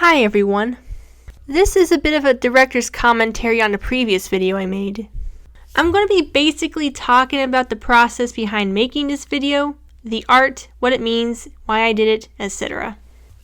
Hi everyone. This is a bit of a director's commentary on a previous video I made. I'm going to be basically talking about the process behind making this video, the art, what it means, why I did it, etc.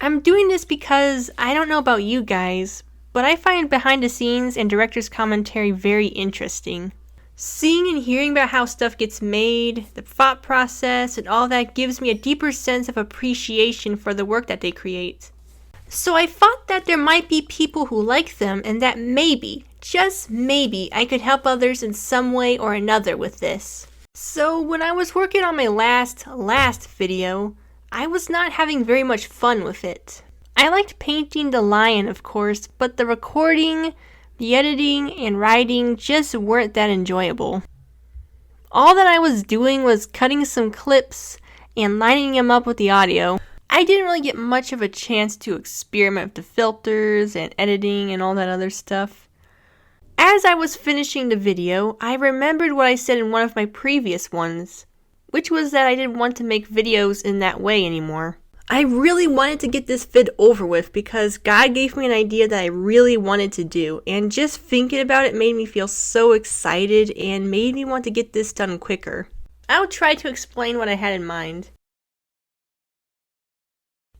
I'm doing this because I don't know about you guys, but I find behind the scenes and director's commentary very interesting. Seeing and hearing about how stuff gets made, the thought process, and all that gives me a deeper sense of appreciation for the work that they create. So I thought that there might be people who like them and that maybe, just maybe, I could help others in some way or another with this. So when I was working on my last video, I was not having very much fun with it. I liked painting the lion, of course, but the recording, the editing, and writing just weren't that enjoyable. All that I was doing was cutting some clips and lining them up with the audio. I didn't really get much of a chance to experiment with the filters and editing and all that other stuff. As I was finishing the video, I remembered what I said in one of my previous ones, which was that I didn't want to make videos in that way anymore. I really wanted to get this vid over with because God gave me an idea that I really wanted to do, and just thinking about it made me feel so excited and made me want to get this done quicker. I'll try to explain what I had in mind.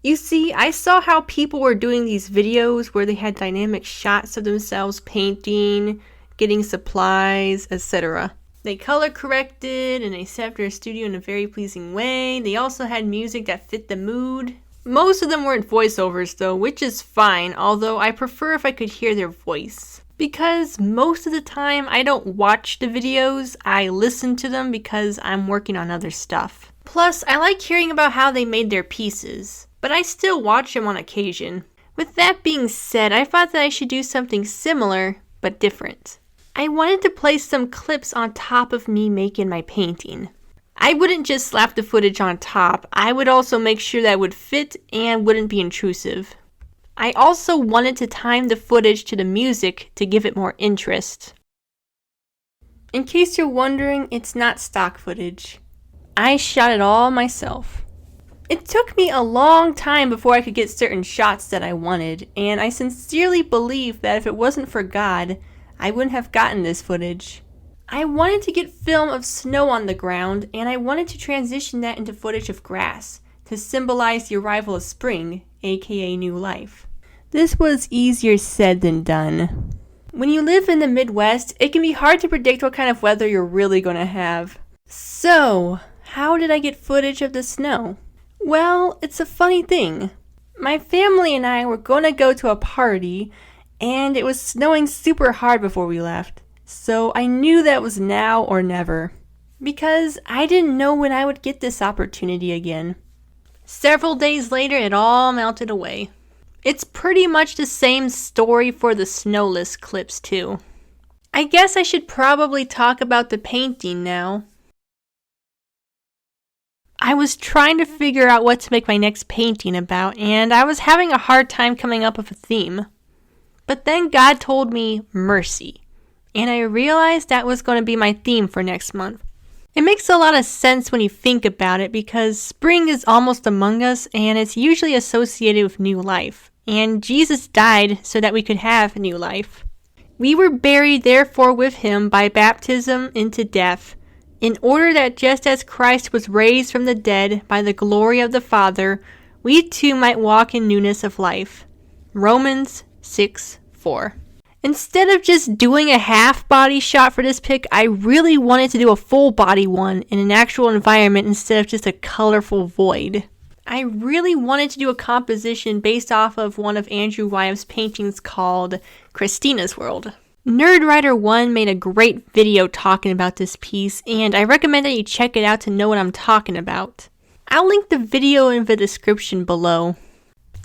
You see, I saw how people were doing these videos where they had dynamic shots of themselves painting, getting supplies, etc. They color corrected and they set up their studio in a very pleasing way. They also had music that fit the mood. Most of them weren't voiceovers though, which is fine, although I prefer if I could hear their voice. Because most of the time I don't watch the videos, I listen to them because I'm working on other stuff. Plus, I like hearing about how they made their pieces, but I still watch them on occasion. With that being said, I thought that I should do something similar, but different. I wanted to place some clips on top of me making my painting. I wouldn't just slap the footage on top, I would also make sure that it would fit and wouldn't be intrusive. I also wanted to time the footage to the music to give it more interest. In case you're wondering, it's not stock footage. I shot it all myself. It took me a long time before I could get certain shots that I wanted, and I sincerely believe that if it wasn't for God, I wouldn't have gotten this footage. I wanted to get film of snow on the ground, and I wanted to transition that into footage of grass to symbolize the arrival of spring, aka new life. This was easier said than done. When you live in the Midwest, it can be hard to predict what kind of weather you're really going to have. So, how did I get footage of the snow? Well, it's a funny thing. My family and I were going to go to a party, and it was snowing super hard before we left. So I knew that was now or never, because I didn't know when I would get this opportunity again. Several days later, it all melted away. It's pretty much the same story for the snowless clips too. I guess I should probably talk about the painting now. I was trying to figure out what to make my next painting about, and I was having a hard time coming up with a theme. But then God told me mercy, and I realized that was going to be my theme for next month. It makes a lot of sense when you think about it because spring is almost among us and it's usually associated with new life, and Jesus died so that we could have new life. We were buried therefore with him by baptism into death, in order that just as Christ was raised from the dead by the glory of the Father, we too might walk in newness of life. Romans 6:4. Instead of just doing a half body shot for this pic, I really wanted to do a full body one in an actual environment instead of just a colorful void. I really wanted to do a composition based off of one of Andrew Wyeth's paintings called Christina's World. Nerdwriter1 made a great video talking about this piece, and I recommend that you check it out to know what I'm talking about. I'll link the video in the description below.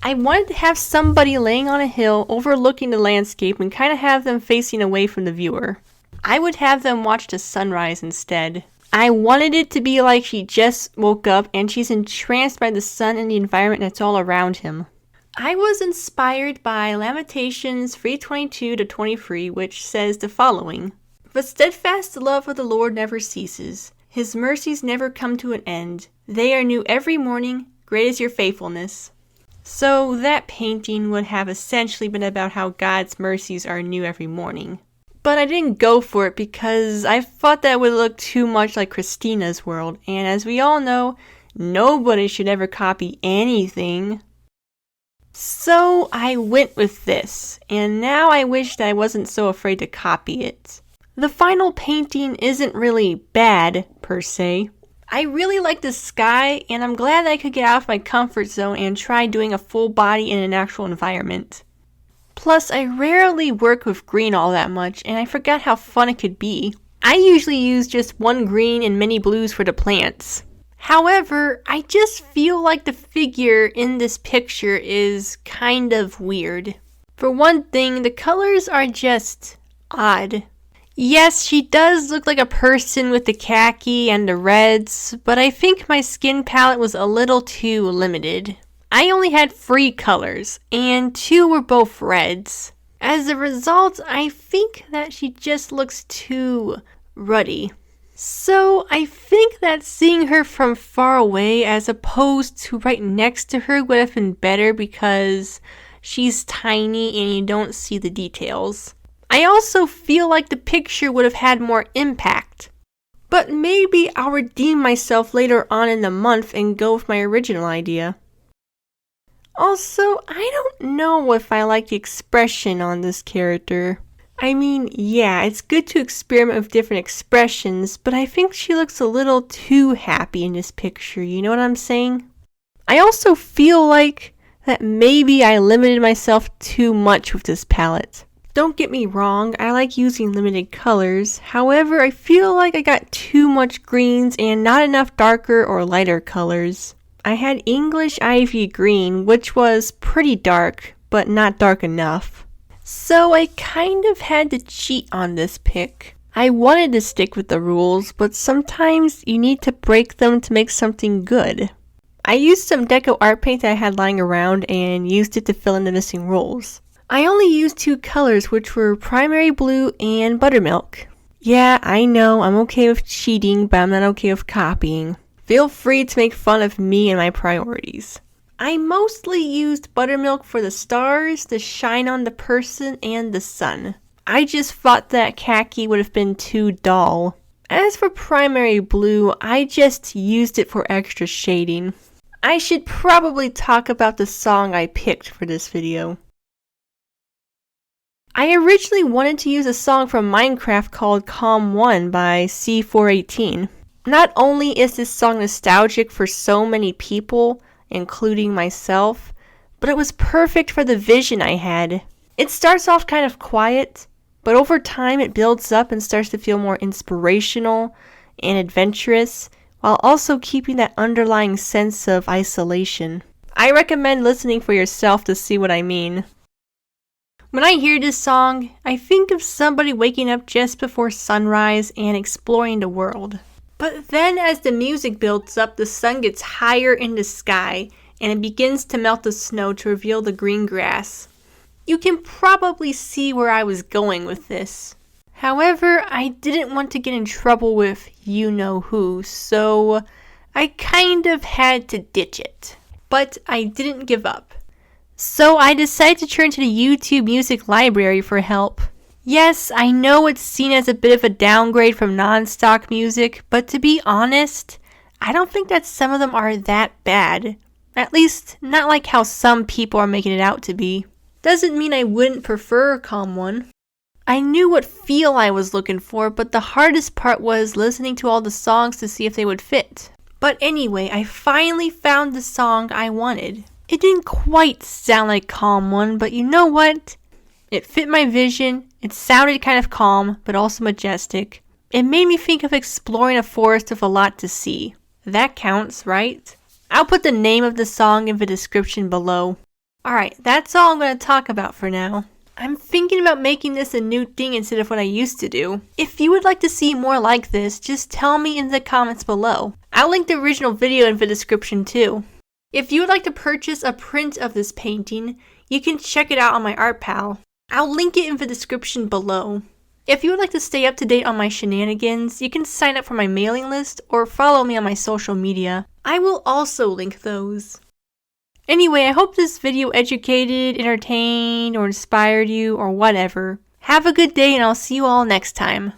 I wanted to have somebody laying on a hill overlooking the landscape and kind of have them facing away from the viewer. I would have them watch the sunrise instead. I wanted it to be like she just woke up and she's entranced by the sun and the environment that's all around him. I was inspired by Lamentations 3:22-23, which says the following: "The steadfast love of the Lord never ceases. His mercies never come to an end. They are new every morning. Great is your faithfulness." So that painting would have essentially been about how God's mercies are new every morning. But I didn't go for it because I thought that would look too much like Christina's world, and as we all know, nobody should ever copy anything. So I went with this, and now I wish that I wasn't so afraid to copy it. The final painting isn't really bad, per se. I really like the sky, and I'm glad that I could get out of my comfort zone and try doing a full body in an actual environment. Plus, I rarely work with green all that much, and I forgot how fun it could be. I usually use just one green and many blues for the plants. However, I just feel like the figure in this picture is kind of weird. For one thing, the colors are just odd. Yes, she does look like a person with the khaki and the reds, but I think my skin palette was a little too limited. I only had 3 colors, and 2 were both reds. As a result, I think that she just looks too ruddy. So I think that seeing her from far away as opposed to right next to her would have been better because she's tiny and you don't see the details. I also feel like the picture would have had more impact. But maybe I'll redeem myself later on in the month and go with my original idea. Also, I don't know if I like the expression on this character. I mean, yeah, it's good to experiment with different expressions, but I think she looks a little too happy in this picture, you know what I'm saying? I also feel like that maybe I limited myself too much with this palette. Don't get me wrong, I like using limited colors, however, I feel like I got too much greens and not enough darker or lighter colors. I had English Ivy Green, which was pretty dark, but not dark enough. So I kind of had to cheat on this pick. I wanted to stick with the rules, but sometimes you need to break them to make something good. I used some deco art paint that I had lying around and used it to fill in the missing roles. I only used 2 colors, which were Primary Blue and Buttermilk. Yeah, I know, I'm okay with cheating, but I'm not okay with copying. Feel free to make fun of me and my priorities. I mostly used Buttermilk for the stars, the shine on the person, and the sun. I just thought that khaki would have been too dull. As for Primary Blue, I just used it for extra shading. I should probably talk about the song I picked for this video. I originally wanted to use a song from Minecraft called Calm 1 by C418. Not only is this song nostalgic for so many people, including myself, but it was perfect for the vision I had. It starts off kind of quiet, but over time it builds up and starts to feel more inspirational and adventurous, while also keeping that underlying sense of isolation. I recommend listening for yourself to see what I mean. When I hear this song, I think of somebody waking up just before sunrise and exploring the world. But then as the music builds up, the sun gets higher in the sky and it begins to melt the snow to reveal the green grass. You can probably see where I was going with this. However, I didn't want to get in trouble with you-know-who, so I kind of had to ditch it. But I didn't give up. So I decided to turn to the YouTube Music Library for help. Yes, I know it's seen as a bit of a downgrade from non-stock music, but to be honest, I don't think that some of them are that bad. At least, not like how some people are making it out to be. Doesn't mean I wouldn't prefer Calm 1. I knew what feel I was looking for, but the hardest part was listening to all the songs to see if they would fit. But anyway, I finally found the song I wanted. It didn't quite sound like Calm 1, but you know what? It fit my vision. It sounded kind of calm, but also majestic. It made me think of exploring a forest with a lot to see. That counts, right? I'll put the name of the song in the description below. Alright, that's all I'm going to talk about for now. I'm thinking about making this a new thing instead of what I used to do. If you would like to see more like this, just tell me in the comments below. I'll link the original video in the description too. If you would like to purchase a print of this painting, you can check it out on my art pal. I'll link it in the description below. If you would like to stay up to date on my shenanigans, you can sign up for my mailing list or follow me on my social media. I will also link those. Anyway, I hope this video educated, entertained, or inspired you, or whatever. Have a good day, and I'll see you all next time.